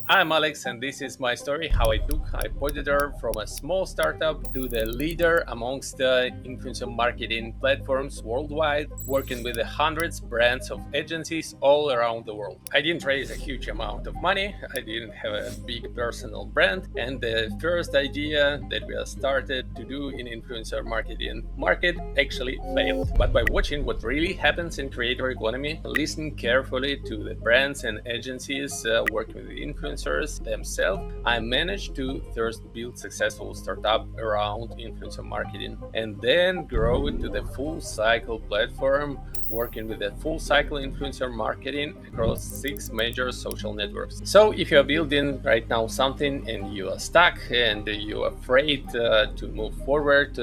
I'm Alex, and this is my story how I took HypeAuditor from a small startup to the leader amongst the influencer marketing platforms worldwide, working with the hundreds brands of agencies all around the world. I didn't raise a huge amount of money, I didn't have a big personal brand, and the first idea that we started to do in influencer marketing market actually failed. But by watching what really happens in creator economy, listening carefully to the brands and agencies working with the influencers themselves, I managed to first build successful startup around influencer marketing and then grow it to the full cycle platform working with the full cycle influencer marketing across 6 major social networks. So if you are building right now something and you are stuck and you're afraid to move forward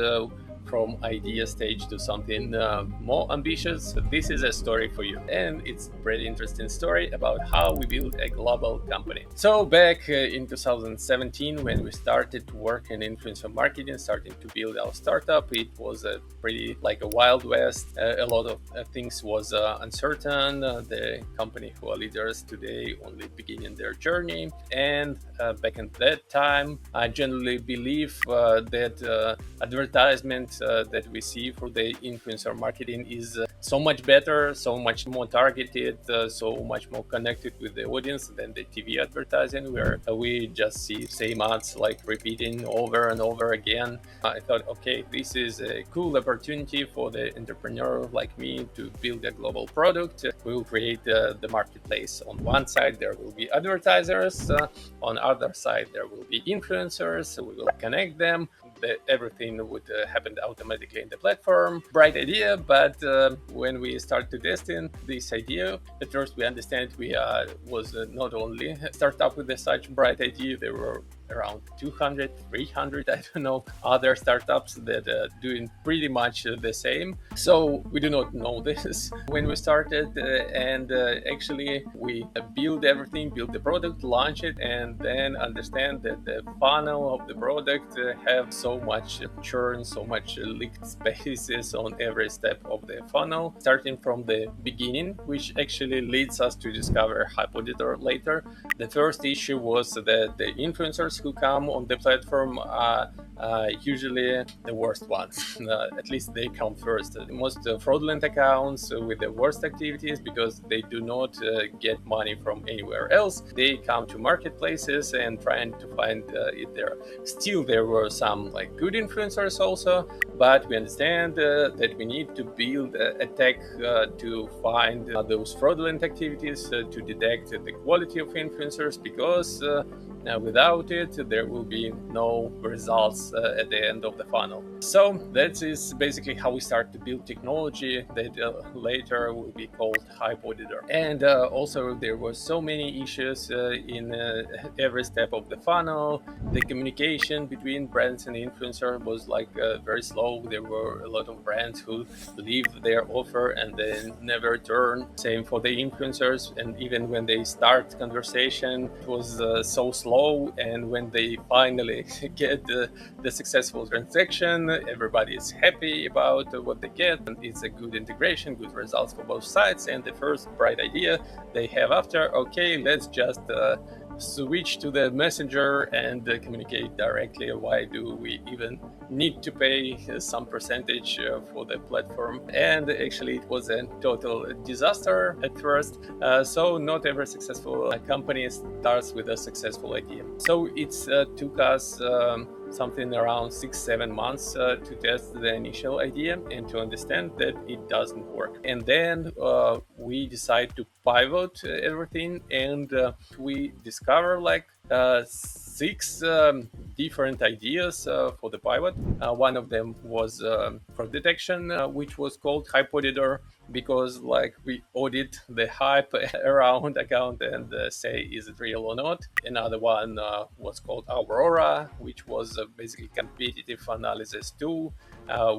from idea stage to something more ambitious, this is a story for you. And it's a pretty interesting story about how we build a global company. So back in 2017, when we started to work in influencer marketing, starting to build our startup, it was a pretty like a wild west. A lot of things was uncertain. The company who are leaders today only beginning their journey. And back in that time, I generally believe that advertisement that we see for the influencer marketing is so much better, so much more targeted, so much more connected with the audience than the TV advertising, where we just see same ads like repeating over and over again. I thought, okay, this is a cool opportunity for the entrepreneur like me to build a global product. We will create the marketplace. On one side, there will be advertisers. On other side, there will be influencers. We will connect them. Everything would happen automatically in the platform. Bright idea, but when we start to testing this idea, at first we understand we was not only start up with such bright idea. There were around 200, 300, I don't know, other startups that are doing pretty much the same. So we do not know this when we started, and actually we build everything, build the product, launch it, and then understand that the funnel of the product have so much churn, so much leaked spaces on every step of the funnel, starting from the beginning, which actually leads us to discover HypeAuditor later. The first issue was that the influencers who come on the platform are usually the worst ones. At least they come first. The most fraudulent accounts with the worst activities because they do not get money from anywhere else. They come to marketplaces and trying to find it there. Still, there were some like good influencers also, but we understand that we need to build a tech to find those fraudulent activities, to detect the quality of influencers, because without it, there will be no results at the end of the funnel. So that is basically how we start to build technology that later will be called HypeAuditor. And also there were so many issues in every step of the funnel. The communication between brands and influencer was like very slow. There were a lot of brands who leave their offer and then never turn. Same for the influencers, and even when they start conversation, it was so slow. And when they finally get the successful transaction, everybody is happy about what they get, and it's a good integration, good results for both sides. And the first bright idea they have after, okay, let's just switch to the messenger and communicate directly. Why do we even need to pay some percentage for the platform? And actually it was a total disaster at first. So not every successful company starts with a successful idea. So it took us something around 6-7 months to test the initial idea and to understand that it doesn't work. And then we decide to pivot everything, and we discover like 6 different ideas for the pivot. One of them was fraud detection, which was called HypeAuditor, because like we audit the hype around account and say is it real or not. Another one was called Aurora, which was basically competitive analysis tool,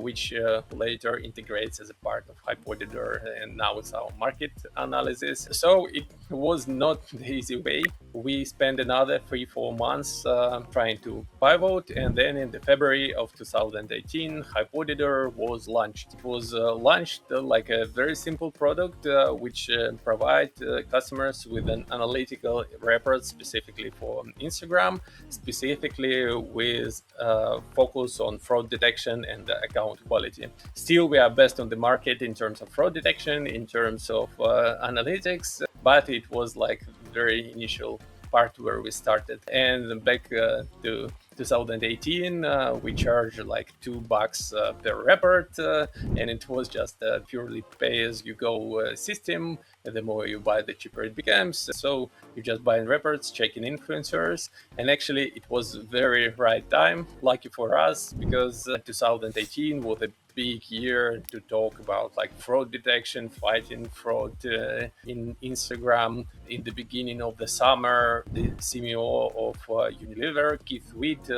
which later integrates as a part of HypeAuditor, and now it's our market analysis. So it was not the easy way. We spent another 3-4 months trying to pivot, and then in the February of 2018, HypeAuditor was launched. It was launched like a very simple product which provide customers with an analytical report specifically for Instagram, specifically with focus on fraud detection and account quality. Still, we are best on the market in terms of fraud detection, in terms of analytics, but it was like very initial part where we started. And back to 2018, we charged like $2 per report, and it was just a purely pay-as-you-go system. And the more you buy, the cheaper it becomes. So you just buy reports, checking influencers, and actually it was very right time, lucky for us, because 2018 was a big year to talk about like fraud detection, fighting fraud in Instagram. In the beginning of the summer, the CMO of Unilever, Keith Witt,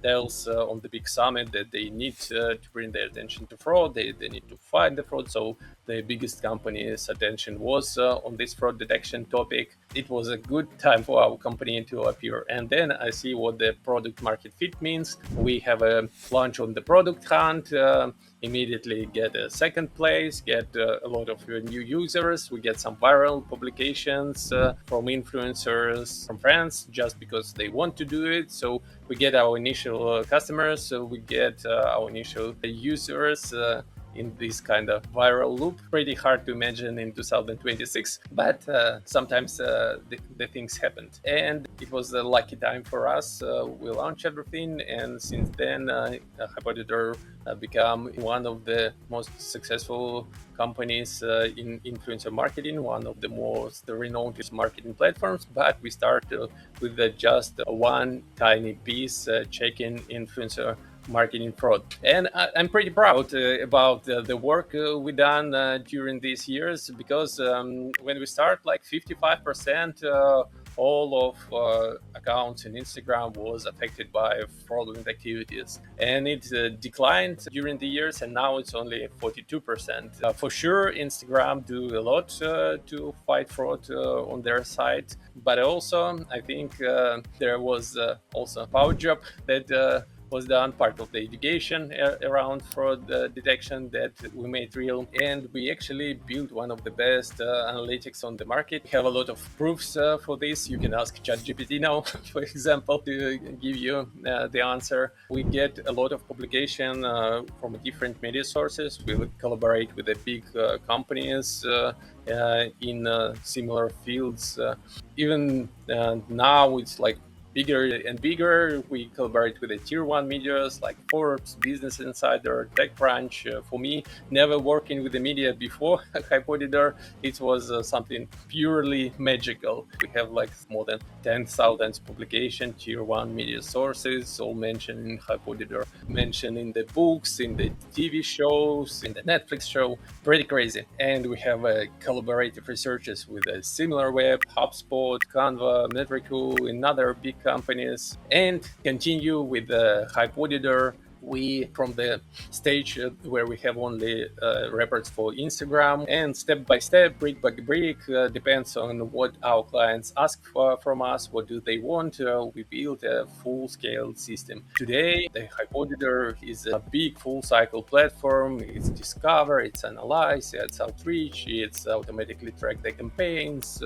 tells on the big summit that they need to bring their attention to fraud. They need to find the fraud. So the biggest company's attention was on this fraud detection topic. It was a good time for our company to appear. And then I see what the product market fit means. We have a launch on the product hunt, immediately get a second place, get a lot of new users. We get some viral publications from influencers, from friends, just because they want to do it. So we get our initial customers, so we get our initial users in this kind of viral loop. Pretty hard to imagine in 2026, but sometimes the things happened. And it was a lucky time for us. We launched everything, and since then, HypeAuditor become one of the most successful companies in influencer marketing, one of the most renowned marketing platforms. But we start with just one tiny piece, checking influencer marketing fraud. And I'm pretty proud about the work we done during these years, because when we start, like 55% all of accounts in Instagram was affected by fraudulent activities, and it declined during the years, and now it's only 42%. For sure, Instagram do a lot to fight fraud on their site, but also I think there was also our job that was done, part of the education around fraud detection that we made real. And we actually built one of the best analytics on the market. We have a lot of proofs for this. You can ask ChatGPT now, for example, to give you the answer. We get a lot of publication from different media sources. We would collaborate with the big companies in similar fields. Even now, it's like bigger and bigger. We collaborate with the tier one medias like Forbes, Business Insider, TechCrunch. For me, never working with the media before HypeAuditor, it was something purely magical. We have like more than 10,000 publication, tier one media sources, all mentioned in HypeAuditor, mentioned in the books, in the TV shows, in the Netflix show. Pretty crazy. And we have collaborative researchers with a SimilarWeb, HubSpot, Canva, Metricool, and other big companies. And continue with the HypeAuditor. We, from the stage where we have only reports for Instagram, and step by step, brick by brick, depends on what our clients ask from us, what do they want, we build a full-scale system. Today, the HypeAuditor is a big full-cycle platform. It's discover, it's analyze, it's outreach, it's automatically track the campaigns,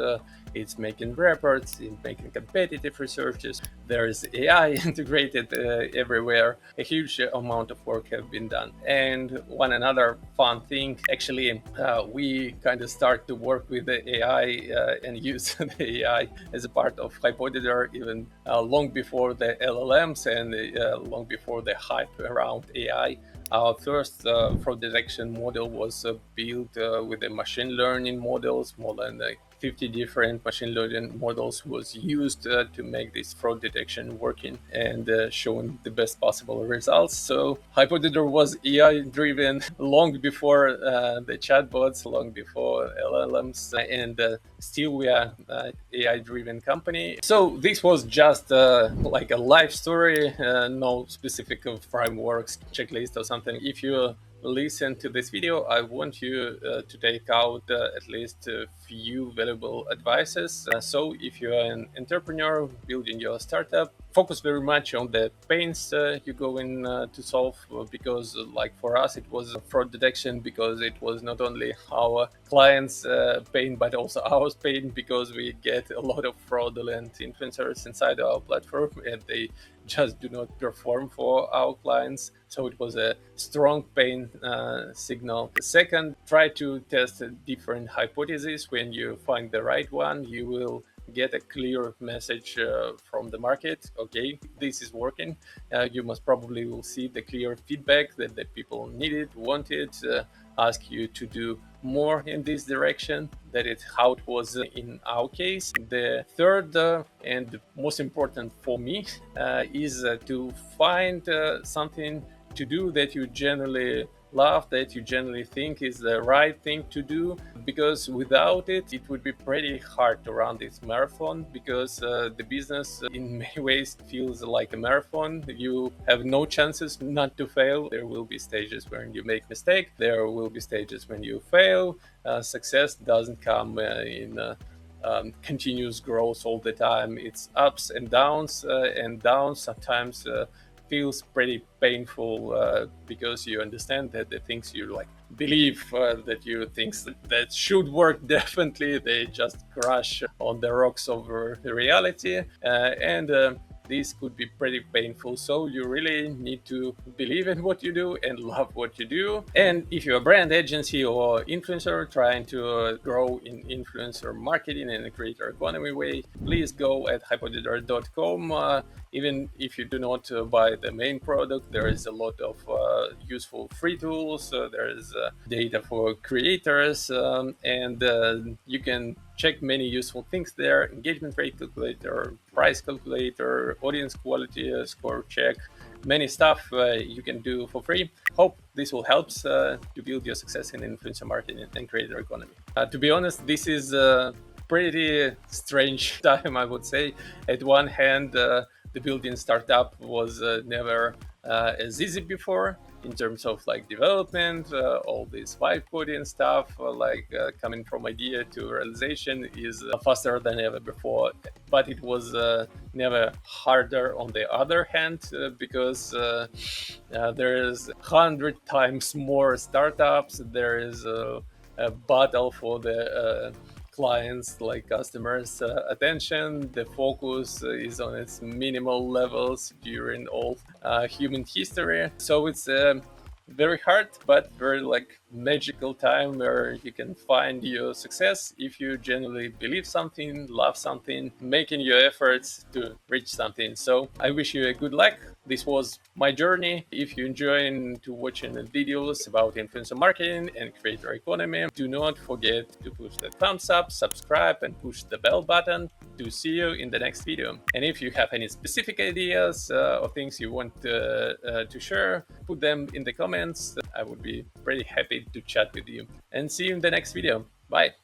it's making reports, it's making competitive researches. There is AI integrated everywhere. A huge amount of work have been done. And one another fun thing, actually, we kind of start to work with the AI and use the AI as a part of HypeAuditor even long before the LLMs and long before the hype around AI. Our first fraud detection model was built with the machine learning models. More than 50 different machine learning models was used to make this fraud detection working and showing the best possible results. So HypeAuditor was AI driven long before the chatbots, long before LLMs, and still we are AI driven company. So this was just like a life story, no specific frameworks, checklist or something. If you listen to this video, I want you to take out at least a few valuable advices. So if you're an entrepreneur building your startup, focus very much on the pains you go in to solve, because like for us it was fraud detection, because it was not only our clients pain but also ours pain, because we get a lot of fraudulent influencers inside our platform and they just do not perform for our clients. So it was a strong pain signal. The second, try to test different hypotheses. When you find the right one, you will get a clear message from the market. Okay, this is working. You most probably will see the clear feedback that the people needed, wanted, ask you to do more in this direction. That is how it was in our case. The third and most important for me is to find something to do that you generally love, that you generally think is the right thing to do, because without it, it would be pretty hard to run this marathon, because the business in many ways feels like a marathon. You have no chances not to fail. There will be stages when you make mistake. There will be stages when you fail. Success doesn't come in continuous growth all the time. It's ups and downs, sometimes feels pretty painful, because you understand that the things you like believe that you think that should work definitely, they just crash on the rocks of reality, and this could be pretty painful. So you really need to believe in what you do and love what you do. And if you're a brand agency or influencer trying to grow in influencer marketing in a creator economy way, please go at HypeAuditor.com. Even if you do not buy the main product, there is a lot of useful free tools. There is data for creators, and you can check many useful things there: engagement rate calculator, price calculator, audience quality score check, many stuff you can do for free. Hope this will help to build your success in influencer marketing and creator economy. To be honest, this is a pretty strange time, I would say. At one hand, the building startup was never as easy before in terms of like development. All this vibe coding stuff, coming from idea to realization, is faster than ever before. But it was never harder on the other hand, because there is 100 times more startups. There is a battle for the clients, like customers attention. The focus is on its minimal levels during all human history. So it's very hard but very like magical time where you can find your success if you genuinely believe something, love something, making your efforts to reach something. So I wish you a good luck. This was my journey. If you enjoy to watching the videos about influencer marketing and creator economy, do not forget to push the thumbs up, subscribe, and push the bell button to see you in the next video. And if you have any specific ideas or things you want to share, put them in the comments. I would be pretty happy to chat with you. And see you in the next video. Bye.